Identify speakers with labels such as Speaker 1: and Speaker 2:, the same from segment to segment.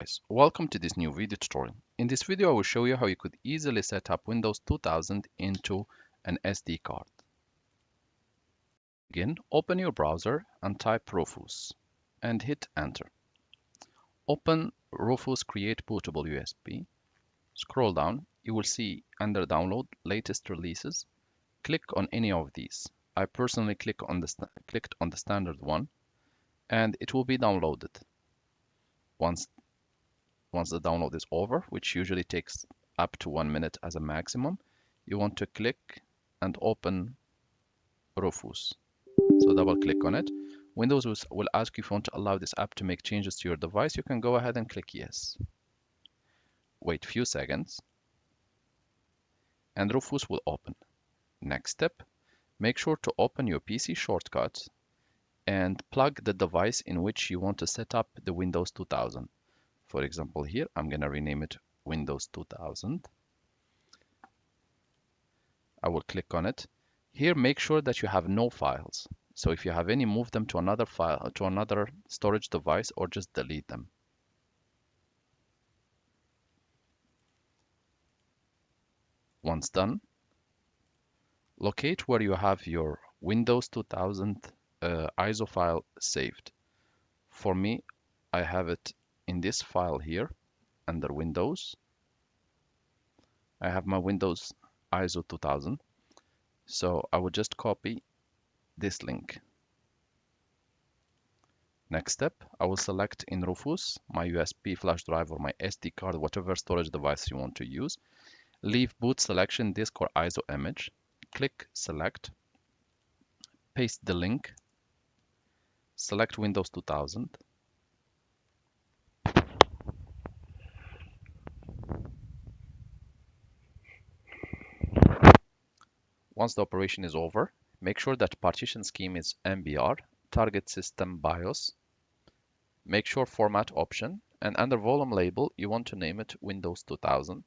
Speaker 1: Guys, welcome to this new video tutorial. In this video, I will show you how you could easily set up Windows 2000 into an SD card. Again, open your browser and type Rufus and hit enter. Open Rufus Create Bootable USB. Scroll down, you will see under download latest releases. Click on any of these. I personally clicked on the standard one and it will be downloaded. Once the download is over, which usually takes up to 1 minute as a maximum, you want to click and open Rufus. So double click on it. Windows will ask you if you want to allow this app to make changes to your device. You can go ahead and click yes. Wait a few seconds and Rufus will open. Next step, make sure to open your PC shortcuts and plug the device in which you want to set up the Windows 2000. For example, here, I'm going to rename it Windows 2000. I will click on it. Here, make sure that you have no files. So if you have any, move them to another file, to another storage device, or just delete them. Once done, locate where you have your Windows 2000 ISO file saved. For me, I have it in this file here under Windows. I have my Windows ISO 2000. So I would just copy this link. Next step, I will select in Rufus my USB flash drive or my SD card, whatever storage device you want to use. Leave boot selection disk or ISO image. Click select. Paste the link. Select Windows 2000. Once the operation is over, make sure that partition scheme is MBR, target system BIOS. Make sure format option, and under volume label, you want to name it Windows 2000.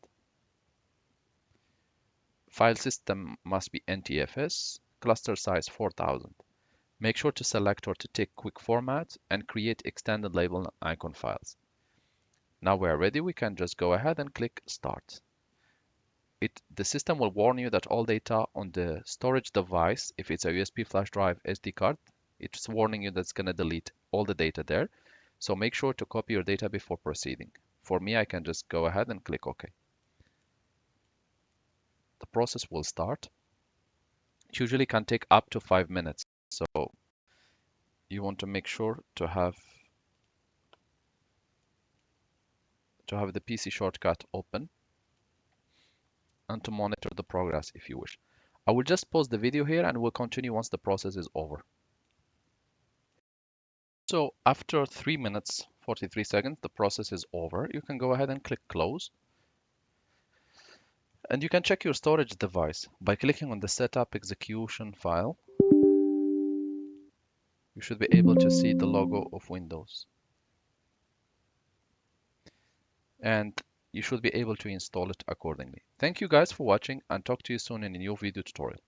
Speaker 1: File system must be NTFS, cluster size 4000. Make sure to select or to tick quick format and create extended label and icon files. Now we're ready, we can just go ahead and click start. The system will warn you that all data on the storage device, if it's a USB flash drive, SD card, it's warning you that it's going to delete all the data there. So make sure to copy your data before proceeding. For me, I can just go ahead and click OK. The process will start. It usually can take up to 5 minutes. So you want to make sure to have the PC shortcut open and to monitor the progress if you wish. I will just pause the video here and we'll continue once the process is over. So after 3 minutes, 43 seconds, the process is over. You can go ahead and click close. And you can check your storage device by clicking on the setup execution file. You should be able to see the logo of Windows. And you should be able to install it accordingly. Thank you guys for watching and talk to you soon in a new video tutorial.